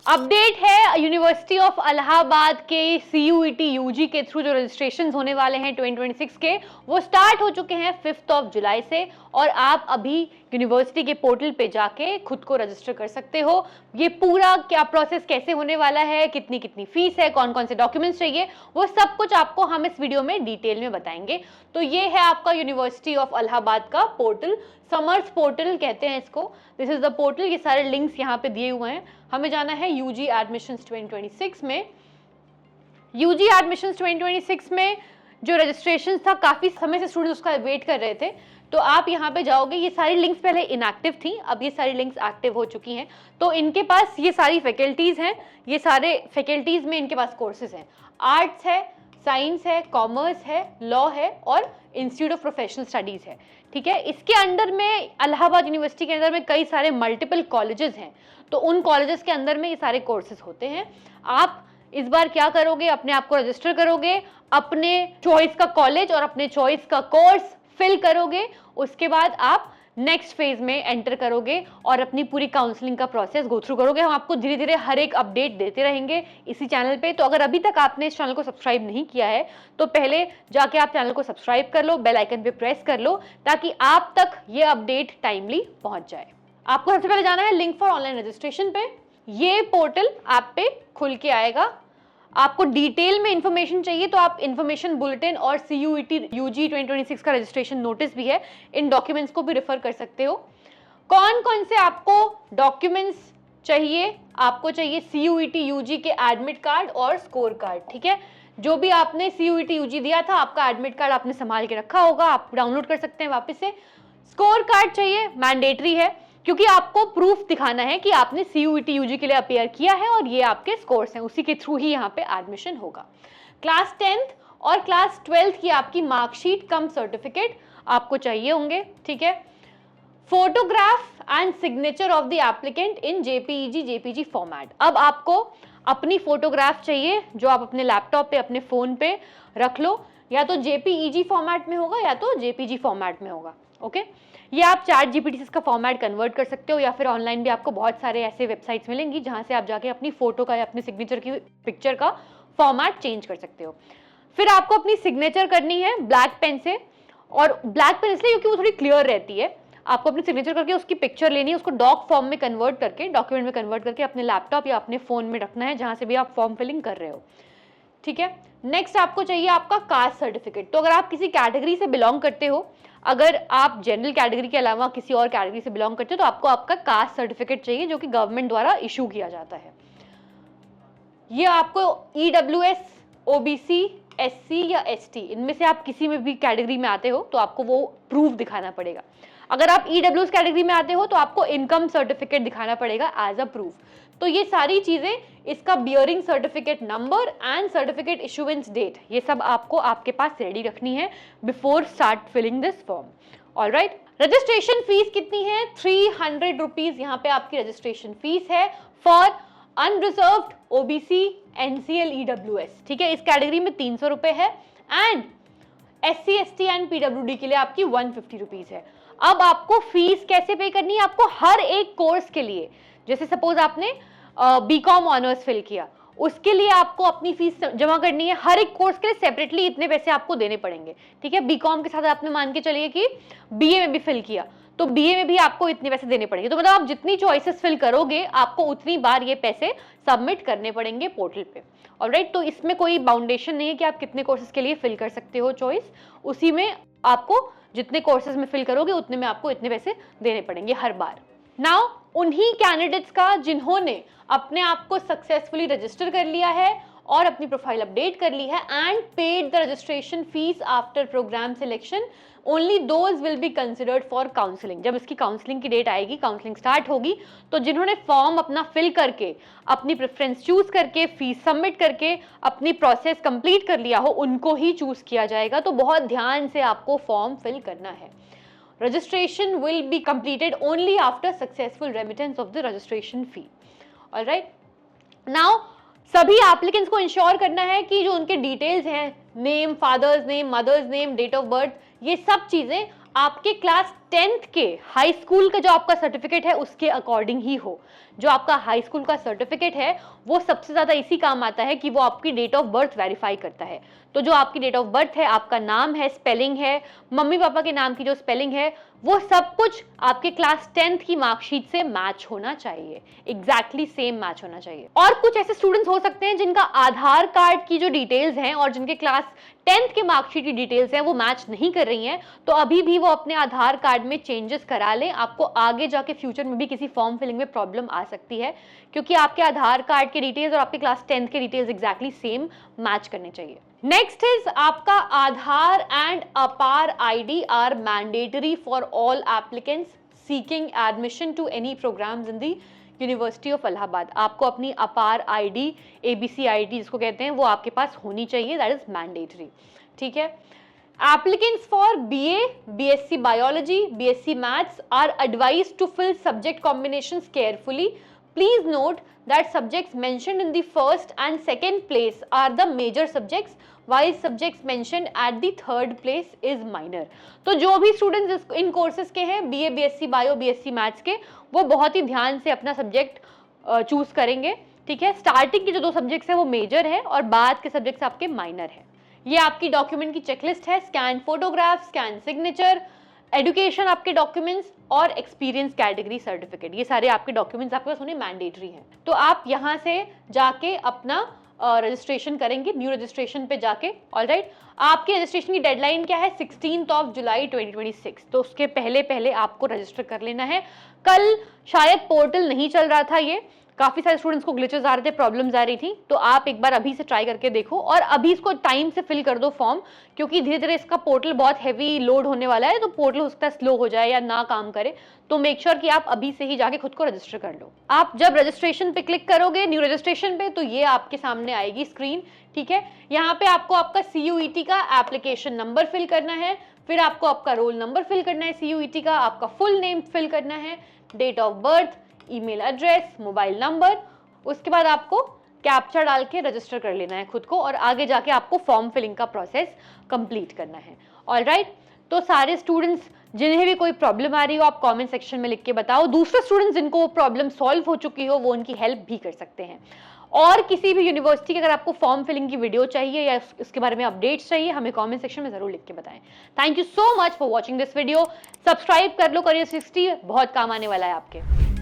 Update है university of Allahabad के CUET UG के थ्रू जो रजिस्ट्रेशन होने वाले हैं 2026 के, वो स्टार्ट हो चुके हैं 5 जुलाई से। और आप अभी यूनिवर्सिटी के पोर्टल पे जाके खुद को रजिस्टर कर सकते हो। ये पूरा क्या प्रोसेस कैसे होने वाला है, कितनी कितनी फीस है, कौन कौन से डॉक्यूमेंट्स चाहिए, वो सब कुछ आपको हम इस वीडियो में डिटेल में बताएंगे। तो ये है आपका यूनिवर्सिटी ऑफ इलाहाबाद का पोर्टल, समर्स पोर्टल कहते हैं इसको। This is the portal. ये सारे लिंक्स यहाँ पे दिए हुए हैं। हमें जाना है UG एडमिशंस 2026 में। UG एडमिशंस 2026 में जो रजिस्ट्रेशन था, काफी समय से स्टूडेंट्स उसका वेट कर रहे थे। तो आप यहाँ पे जाओगे, ये सारी लिंक्स पहले इनएक्टिव थी, अब ये सारी लिंक्स एक्टिव हो चुकी हैं। तो इनके पास ये सारी फैकल्टीज हैं, ये सारे फैकल्टीज में इनके पास कोर्सेज हैं। आर्ट्स है, साइंस है, कॉमर्स है, लॉ है और इंस्टीट्यूट ऑफ प्रोफेशनल स्टडीज है। ठीक है, इसके अंडर में इलाहाबाद यूनिवर्सिटी के अंदर में कई सारे मल्टीपल कॉलेजेस हैं। तो उन कॉलेजेस के अंदर में ये सारे कोर्सेज होते हैं। आप इस बार क्या करोगे, अपने आप को रजिस्टर करोगे, अपने चॉइस का कॉलेज और अपने चॉइस का कोर्स फिल करोगे। उसके बाद आप नेक्स्ट फेज में एंटर करोगे और अपनी पूरी काउंसलिंग का प्रोसेस गो थ्रू करोगे। हम आपको धीरे धीरे हर एक अपडेट देते रहेंगे इसी चैनल पे। तो अगर अभी तक आपने इस चैनल को सब्सक्राइब नहीं किया है तो पहले जाके आप चैनल को सब्सक्राइब कर लो, बेल आइकन पे प्रेस कर लो, ताकि आप तक ये अपडेट टाइमली पहुंच जाए। आपको सबसे पहले जाना है लिंक फॉर ऑनलाइन रजिस्ट्रेशन पे। ये पोर्टल आप पे खुल के आएगा। आपको डिटेल में इंफॉर्मेशन चाहिए तो आप इंफॉर्मेशन बुलेटिन और CUET UG 2026 का रजिस्ट्रेशन नोटिस भी है, इन डॉक्यूमेंट्स को भी रेफर कर सकते हो। कौन कौन से आपको डॉक्यूमेंट्स चाहिए, आपको चाहिए CUET UG के एडमिट कार्ड और स्कोर कार्ड। ठीक है, जो भी आपने CUET UG दिया था, आपका एडमिट कार्ड आपने संभाल के रखा होगा, आप डाउनलोड कर सकते हैं वापस से। स्कोर कार्ड चाहिए, मैंडेटरी है, क्योंकि आपको प्रूफ दिखाना है कि आपने CUET UG के लिए अपेयर किया है और ये आपके स्कोर्स हैं, उसी के थ्रू ही यहाँ पे एडमिशन होगा। क्लास 10th और क्लास 12th की आपकी मार्कशीट कम सर्टिफिकेट आपको चाहिए होंगे। ठीक है, photograph and signature of the applicant in JPEG format. अब आपको अपनी फोटोग्राफ चाहिए जो आप अपने लैपटॉप पे, अपने फोन पे रख लो, या तो JPEG फॉर्मेट में होगा या तो JPG फॉर्मेट में होगा। ओके, ये आप ChatGPT से इसका फॉर्मेट कन्वर्ट कर सकते हो, या फिर ऑनलाइन भी आपको बहुत सारे ऐसे वेबसाइट्स मिलेंगी जहां से आप जाके अपनी फोटो का या अपनी सिग्नेचर की पिक्चर का फॉर्मेट चेंज कर सकते हो। फिर आपको अपनी सिग्नेचर करनी है ब्लैक पेन से, और ब्लैक पेन इसलिए क्योंकि वो थोड़ी क्लियर रहती है। आपको अपनी सिग्नेचर करके उसकी पिक्चर लेनी है, उसको डॉक फॉर्म में कन्वर्ट करके, डॉक्यूमेंट में कन्वर्ट करके अपने लैपटॉप या अपने फोन में रखना है जहां से भी आप फॉर्म फिलिंग कर रहे हो। ठीक है, नेक्स्ट आपको चाहिए आपका कास्ट सर्टिफिकेट। तो अगर आप किसी कैटेगरी से बिलोंग करते हो, अगर आप जनरल कैटेगरी के अलावा किसी और कैटेगरी से बिलोंग करते हो, तो आपको आपका कास्ट सर्टिफिकेट चाहिए जो कि गवर्नमेंट द्वारा इशू किया जाता है। ये आपको EWS, OBC, SC या ST, इनमें से आप किसी में भी कैटेगरी में आते हो तो आपको वो प्रूफ दिखाना पड़ेगा। अगर आप EWS कैटेगरी में आते हो तो आपको इनकम सर्टिफिकेट दिखाना पड़ेगा एज अ प्रूफ। तो ये सारी चीजें, इसका bearing certificate number and certificate issuance date, ये सब आपको आपके पास रेडी रखनी है before start filling this form. Alright, registration fee कितनी है? 300 रुपीज यहाँ पे आपकी रजिस्ट्रेशन फीस है for unreserved OBC NCL EWS। ठीक है, इस कैटेगरी में 300 रुपए है, and SC ST and PWD के लिए आपकी 150 रुपीज है। अब आपको फीस कैसे पे करनी है? आपको हर एक कोर्स के लिए, जैसे सपोज आपने BCom ऑनर्स फिल किया, उसके लिए आपको अपनी फीस जमा करनी है। हर एक कोर्स के लिए सेपरेटली इतने पैसे आपको देने पड़ेंगे। ठीक है, BCom के साथ आपने मान के चलिए कि BA में भी फिल किया, तो BA में भी आपको इतने पैसे देने पड़ेंगे। तो मतलब आप जितनी चॉइसेस फिल करोगे, आपको उतनी बार ये पैसे सबमिट करने पड़ेंगे पोर्टल पे। ऑलराइट, तो इसमें कोई बाउंडेशन नहीं है कि आप कितने कोर्सेज के लिए फिल कर सकते हो चॉइस, उसी में आपको जितने कोर्सेज में फिल करोगे उतने में आपको इतने पैसे देने पड़ेंगे हर बार। नाउ उन्हीं कैंडिडेट्स का जिन्होंने अपने आप को सक्सेसफुली रजिस्टर कर लिया है और अपनी प्रोफाइल अपडेट कर ली है and paid the registration fee after program selection, only those will be considered for counselling. जब इसकी काउंसलिंग की डेट आएगी, काउंसलिंग स्टार्ट होगी, तो जिन्होंने फॉर्म अपना फिल करके, अपनी प्रेफरेंस चूज करके, फीस सबमिट करके अपनी प्रोसेस कंप्लीट कर लिया हो, उनको ही चूज किया जाएगा। तो बहुत ध्यान से आपको फॉर्म फिल करना है। Registration will be completed only after successful remittance of the registration fee. All right. Now, सभी एप्लीकेंट्स को इंश्योर करना है कि जो उनके डिटेल्स हैं, name, father's name, mother's name, date of birth, ये सब चीजें आपके क्लास 10th के हाई स्कूल का जो आपका सर्टिफिकेट है उसके अकॉर्डिंग ही हो। जो आपका हाई स्कूल का सर्टिफिकेट है वो सबसे ज्यादा इसी काम आता है कि वो आपकी डेट ऑफ बर्थ वेरीफाई करता है। तो जो आपकी डेट ऑफ बर्थ है, आपका नाम है, स्पेलिंग है, मम्मी पापा के नाम की जो स्पेलिंग है, वो सब कुछ आपके क्लास 10th की मार्कशीट से मैच होना चाहिए, एग्जैक्टली सेम मैच होना चाहिए। और कुछ ऐसे स्टूडेंट्स हो सकते हैं जिनका आधार कार्ड की जो डिटेल्स हैं और जिनके क्लास 10th के मार्कशीट की डिटेल्स हैं वो मैच नहीं कर रही हैं, तो अभी भी वो अपने आधार कार्ड में चेंजेस करा लें। आपको आगे जाके फ्यूचर में भी किसी फॉर्म फिलिंग में प्रॉब्लम आ सकती है, क्योंकि आपके आधार कार्ड के डिटेल्स और आपके क्लास 10th के डिटेल्स एग्जैक्टली सेम मैच करने चाहिए। नेक्स्ट इज आपका Aadhaar and APAAR ID are mandatory for all applicants seeking admission to any programs in the university of Allahabad. आपको अपनी अपार आईडी, एबीसी आईडी जिसको कहते हैं, वो आपके पास होनी चाहिए, दैट इज मैंडेटरी। ठीक है। Applicants for BA, BSc Biology, BSc Maths are advised to fill subject combinations carefully. Please note that subjects mentioned in the first and second place are the major subjects, while subjects mentioned at the third place is minor. तो जो भी students in courses के हैं, BA, BSc Bio, BSc Maths के, वो बहुत ही ध्यान से अपना सब्जेक्ट चूज करेंगे। ठीक है। स्टार्टिंग के जो 2 सब्जेक्ट्स हैं वो मेजर है और बाद के सब्जेक्ट्स आपके माइनर है। ये आपकी डॉक्यूमेंट की चेकलिस्ट है, scan photograph, scan signature, education आपके डॉक्यूमेंट्स और एक्सपीरियंस कैटेगरी सर्टिफिकेट, ये सारे आपके डॉक्यूमेंट्स आपके पास होने मैंडेटरी हैं। तो आप यहाँ से जाके अपना रजिस्ट्रेशन करेंगे, न्यू रजिस्ट्रेशन पे जाके। ऑलराइट, आपकी रजिस्ट्रेशन की डेडलाइन क्या है? 16 जुलाई 2026। तो उसके पहले पहले आपको रजिस्टर कर लेना है। कल शायद पोर्टल नहीं चल रहा था, ये काफी सारे स्टूडेंट्स को ग्लिचेस आ रहे थे, प्रॉब्लम्स आ रही थी, तो आप एक बार अभी से ट्राई करके देखो और अभी इसको टाइम से फिल कर दो फॉर्म, क्योंकि धीरे धीरे इसका पोर्टल बहुत हैवी लोड होने वाला है, तो पोर्टल हो सकता है स्लो हो जाए या ना काम करे। तो मेक श्योर कि आप अभी से ही जाके खुद को रजिस्टर कर लो। आप जब रजिस्ट्रेशन पे क्लिक करोगे, न्यू रजिस्ट्रेशन पे, तो ये आपके सामने आएगी स्क्रीन। ठीक है। यहाँ पे आपको आपका CUET का एप्लीकेशन नंबर फिल करना है, फिर आपको आपका रोल नंबर फिल करना है CUET का, आपका फुल नेम फिल करना है, date of birth, email address, mobile number, उसके बाद आपको कैप्चा डाल के रजिस्टर कर लेना है खुद को और आगे जाके आपको फॉर्म फिलिंग का प्रोसेस कंप्लीट करना है। ऑलराइट, तो सारे स्टूडेंट्स जिन्हें भी कोई प्रॉब्लम आ रही हो आप कमेंट सेक्शन में लिख के बताओ। दूसरे स्टूडेंट्स जिनको प्रॉब्लम सॉल्व हो चुकी हो वो उनकी हेल्प भी कर सकते हैं। और किसी भी यूनिवर्सिटी की अगर आपको फॉर्म फिलिंग की वीडियो चाहिए या इसके बारे में अपडेट्स चाहिए, हमें कमेंट सेक्शन में जरूर लिख के बताएं। Thank you so much for watching this video. Subscribe कर लो, करियर 360 बहुत काम आने वाला है आपके।